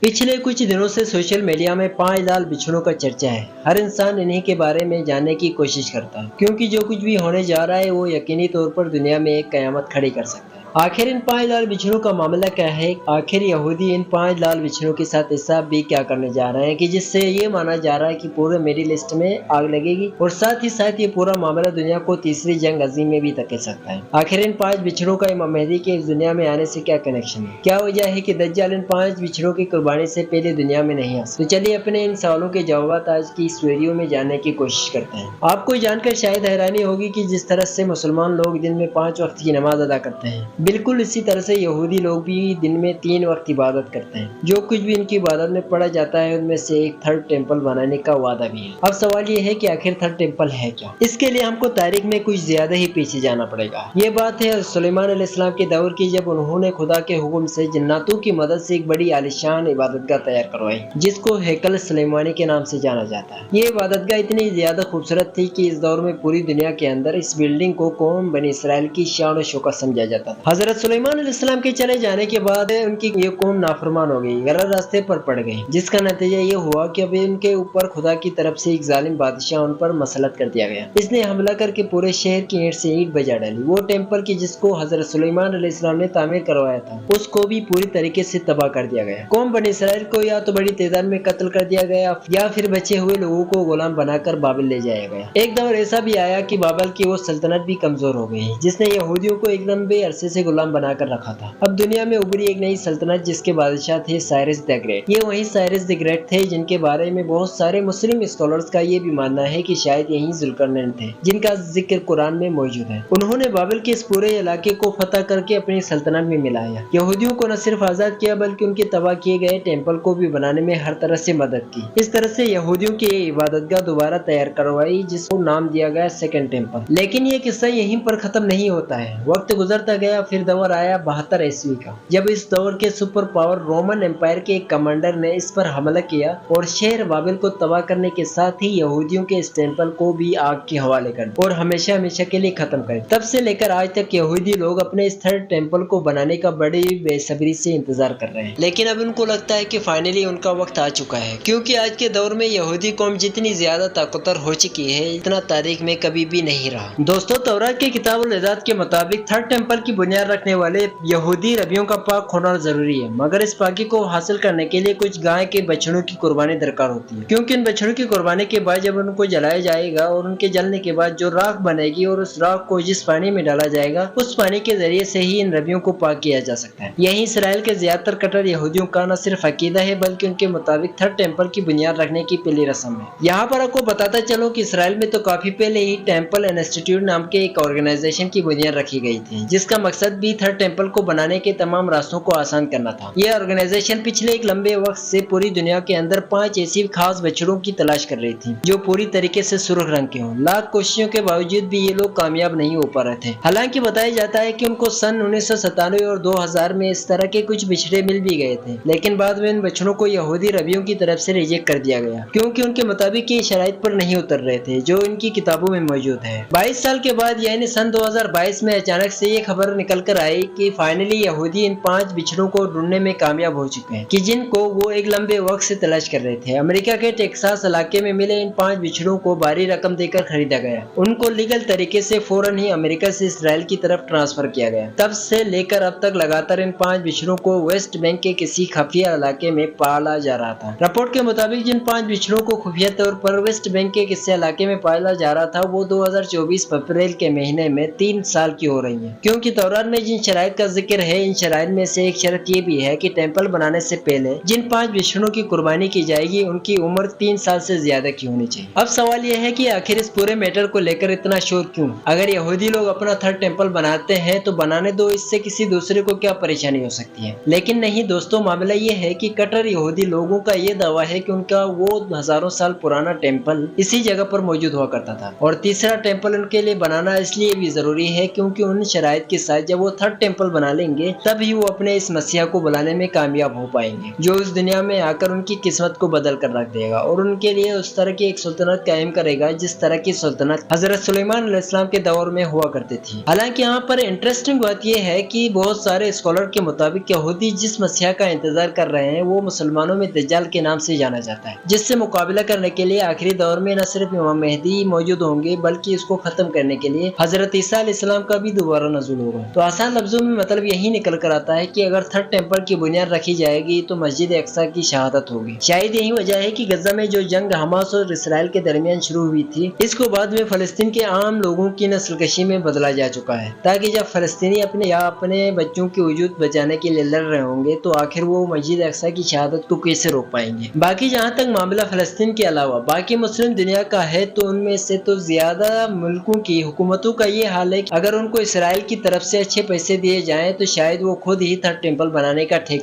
पिछले कुछ दिनों से सोशल मीडिया में 5 लाल बिछड़ों का चर्चा है। हर इंसान इन्हीं के बारे में जानने की कोशिश करता है, क्योंकि जो कुछ भी होने जा रहा है वो यकीनी तौर पर दुनिया में एक कयामत खड़ी कर सकता है। आखिर इन 5 लाल बिछड़ों का मामला क्या है? आखिर यहूदी इन 5 लाल बिछड़ों के साथ ऐसा भी क्या करने जा रहे हैं कि जिससे ये माना जा रहा है कि पूरे मिडिल ईस्ट में आग लगेगी, और साथ ही साथ ये पूरा मामला दुनिया को तीसरी जंग अजीम में भी धकेल सकता है। आखिर इन 5 बिछड़ों का इमाम मेहदी के इस दुनिया में आने से क्या कनेक्शन है? क्या वजह है कि दज्जाल इन 5 बिछड़ों की कुर्बानी से पहले दुनिया में नहीं आ सकता? तो चलिए अपने इन सवालों के जवाब आज की इस वीडियो में जानने की कोशिश करते हैं। आपको जानकर शायद हैरानी होगी कि जिस तरह से मुसलमान लोग दिन में 5 वक्त की नमाज अदा करते हैं, बिल्कुल इसी तरह से यहूदी लोग भी दिन में 3 वक्त इबादत करते हैं। जो कुछ भी इनकी इबादत में पढ़ा जाता है उनमें से एक थर्ड टेम्पल बनाने का वादा भी है। अब सवाल ये है कि आखिर थर्ड टेम्पल है क्या? इसके लिए हमको तारीख में कुछ ज्यादा ही पीछे जाना पड़ेगा। ये बात है सुलेमान अलैहिस्सलाम के दौर की, जब उन्होंने खुदा के हुक्म से जन्नातों की मदद से एक बड़ी आलिशान इबादतगाह तैयार करवाई, जिसको हैकल सुलेमानी के नाम से जाना जाता है। ये इबादतगाह इतनी ज्यादा खूबसूरत थी कि इस दौर में पूरी दुनिया के अंदर इस बिल्डिंग को कौम बनी इसराइल की शान और शौकत समझा जाता था। हजरत सुलेमान अलैहिस्सलाम के चले जाने के बाद उनकी ये कौम नाफरमान हो गई, गलत रास्ते पर पड़ गई, जिसका नतीजा ये हुआ कि अब इनके ऊपर खुदा की तरफ से एक जालिम बादशाह उन पर मसलत कर दिया गया। इसने हमला करके पूरे शहर की ईंट से ईंट बजा डाली। वो टेम्पल की जिसको हजरत सुलेमान अलैहिस्सलाम ने तामीर करवाया था, उसको भी पूरी तरीके से तबाह कर दिया गया। कौम बनी इसराइल को या तो बड़ी तादाद में कत्ल कर दिया गया या फिर बचे हुए लोगों को गुलाम बनाकर बाबिल ले जाया गया। एक दौर ऐसा भी आया कि बाबल की वो सल्तनत भी कमजोर हो गई, जिसने यहूदियों को एक लंबे अरसे से गुलाम बनाकर रखा था। अब दुनिया में उभरी एक नई सल्तनत, जिसके बादशाह थे साइरस द ग्रेट। ये वही साइरस द ग्रेट थे जिनके बारे में बहुत सारे मुस्लिम स्कॉलर्स का ये भी मानना है कि शायद यही जुल्करनैन थे, जिनका जिक्र कुरान में मौजूद है। उन्होंने बाबिल के इस पूरे इलाके को फतह करके अपनी सल्तनत में मिलाया। यहूदियों को न सिर्फ आजाद किया बल्कि उनके तबाह किए गए टेम्पल को भी बनाने में हर तरह से मदद की। इस तरह से यहूदियों की इबादतगाह दोबारा तैयार करवाई, जिसको नाम दिया गया सेकंड टेम्पल। लेकिन ये किस्सा यहीं पर खत्म नहीं होता है। वक्त गुजरता गया, फिर दौर आया 72 ईस्वी का, जब इस दौर के सुपर पावर रोमन एम्पायर के एक कमांडर ने इस पर हमला किया और शहर बाबिल को तबाह करने के साथ ही यहूदियों के इस टेम्पल को भी आग के हवाले कर और हमेशा हमेशा के लिए खत्म कर। तब से लेकर आज तक यहूदी लोग अपने इस थर्ड टेम्पल को बनाने का बड़ी बेसब्री से इंतजार कर रहे हैं। लेकिन अब उनको लगता है कि फाइनली उनका वक्त आ चुका है, क्योंकि आज के दौर में यहूदी कौम जितनी ज्यादा ताकतवर हो चुकी है, इतना तारीख में कभी भी नहीं रहा। दोस्तों, तौरात की किताबुल इजाद के मुताबिक थर्ड टेम्पल की बुनियाद रखने वाले यहूदी रबियों का पाक होना जरूरी है, मगर इस पाकी को हासिल करने के लिए कुछ गाय के बछड़ों की कुर्बानी दरकार होती है, क्योंकि इन बछड़ों की कुर्बानी के बाद जब उनको जलाया जाएगा और उनके जलने के बाद जो राख बनेगी और उस राख को जिस पानी में डाला जाएगा, उस पानी के जरिए से ही इन रबियों को पाक किया जा सकता है। यही इसराइल के ज्यादातर कट्टर यहूदियों का न सिर्फ अकीदा है बल्कि उनके मुताबिक थर्ड टेम्पल की बुनियाद रखने की पहली रस्म है। यहाँ पर आपको बताता चलो कि इसराइल में तो काफी पहले ही टेम्पल इंस्टीट्यूट नाम के एक ऑर्गेनाइजेशन की बुनियाद रखी गई थी, जिसका मकसद भी थर्ड टेम्पल को बनाने के तमाम रास्तों को आसान करना था। यह ऑर्गेनाइजेशन पिछले एक लंबे वक्त से पूरी दुनिया के अंदर 5 ऐसी खास बछड़ों की तलाश कर रही थी जो पूरी तरीके से सुर्ख रंग के हों। लाख कोशिशों के बावजूद भी ये लोग कामयाब नहीं हो पा रहे थे। हालांकि बताया जाता है कि उनको सन 1997 और 2000 में इस तरह के कुछ बछड़े मिल भी गए थे, लेकिन बाद में इन बछड़ों को यहूदी रबियों की तरफ से रिजेक्ट कर दिया गया, क्योंकि उनके मुताबिक ये शराइत पर नहीं उतर रहे थे जो इनकी किताबों में मौजूद है। 22 साल के बाद यानी सन 2022 में अचानक से ये खबर निकल कर आई कि फाइनली यहूदी इन 5 बिछड़ों को ढूंढने में कामयाब हो चुके हैं, कि जिनको वो एक लंबे वक्त से तलाश कर रहे थे। अमेरिका के टेक्सास इलाके में मिले इन 5 बिछड़ों को भारी रकम देकर खरीदा गया। उनको लीगल तरीके से फौरन ही अमेरिका से इसराइल की तरफ ट्रांसफर किया गया। तब से लेकर अब तक लगातार इन 5 बिछड़ों को वेस्ट बैंक के किसी खुफिया इलाके में पाला जा रहा था। रिपोर्ट के मुताबिक जिन 5 बिछड़ों को खुफिया तौर पर वेस्ट बैंक के किसी इलाके में पाला जा रहा था, वो 2024 अप्रैल के महीने में 3 साल की हो रही है। क्योंकि तौरात में जिन शराइत का जिक्र है, इन शराइत में से एक शर्त ये भी है कि टेम्पल बनाने से पहले जिन 5 बिछड़ों की कुर्बानी की जाएगी उनकी उम्र 3 साल से ज्यादा की होनी चाहिए। अब सवाल यह है कि आखिर इस पूरे मैटर को लेकर इतना शोर क्यों? अगर यहूदी लोग अपना थर्ड टेम्पल बनाते हैं तो बनाने दो, इससे किसी दूसरे को क्या परेशानी हो सकती है। लेकिन नहीं दोस्तों, मामला ये है कि कट्टर यहूदी लोगों का ये दावा है कि उनका वो हजारों साल पुराना टेम्पल इसी जगह पर मौजूद हुआ करता था, और तीसरा टेम्पल उनके लिए बनाना इसलिए भी जरूरी है क्योंकि उन शराइत के साथ جب وہ تھرڈ ٹیمپل بنا لیں گے تب ہی وہ اپنے اس مسیح کو بلانے میں کامیاب ہو پائیں گے، جو اس دنیا میں آ کر ان کی قسمت کو بدل کر رکھ دے گا اور ان کے لیے اس طرح کی ایک سلطنت قائم کرے گا جس طرح کی سلطنت حضرت سلیمان علیہ السلام کے دور میں ہوا کرتی تھی۔ حالانکہ یہاں پر انٹرسٹنگ بات یہ ہے کہ بہت سارے اسکالر کے مطابق یہودی جس مسیح کا انتظار کر رہے ہیں وہ مسلمانوں میں دجال کے نام سے جانا جاتا ہے، جس سے مقابلہ کرنے کے لیے آخری دور میں نہ صرف امام مہدی موجود ہوں گے بلکہ اس کو ختم کرنے کے لیے حضرت عیسیٰ علیہ السلام کا بھی دوبارہ نزول ہوگا۔ تو آسان لفظوں میں مطلب یہی نکل کر آتا ہے کہ اگر تھرڈ ٹیمپل کی بنیاد رکھی جائے گی تو مسجد اقصیٰ کی شہادت ہوگی۔ شاید یہی وجہ ہے کہ غزہ میں جو جنگ حماس اور اسرائیل کے درمیان شروع ہوئی تھی اس کو بعد میں فلسطین کے عام لوگوں کی نسل کشی میں بدلا جا چکا ہے، تاکہ جب فلسطینی اپنے بچوں کے وجود بچانے کے لیے لڑ رہے ہوں گے تو آخر وہ مسجد اقصیٰ کی شہادت کو کیسے روک پائیں گے۔ باقی جہاں تک معاملہ فلسطین کے علاوہ باقی مسلم دنیا کا ہے تو ان میں سے تو زیادہ ملکوں کی حکومتوں کا یہ حال ہے کہ اگر ان کو اسرائیل کی طرف سے اچھے پیسے دیے جائیں تو شاید وہ خود ہی تھرڈ ٹیمپل بنانے کا ٹھیکہ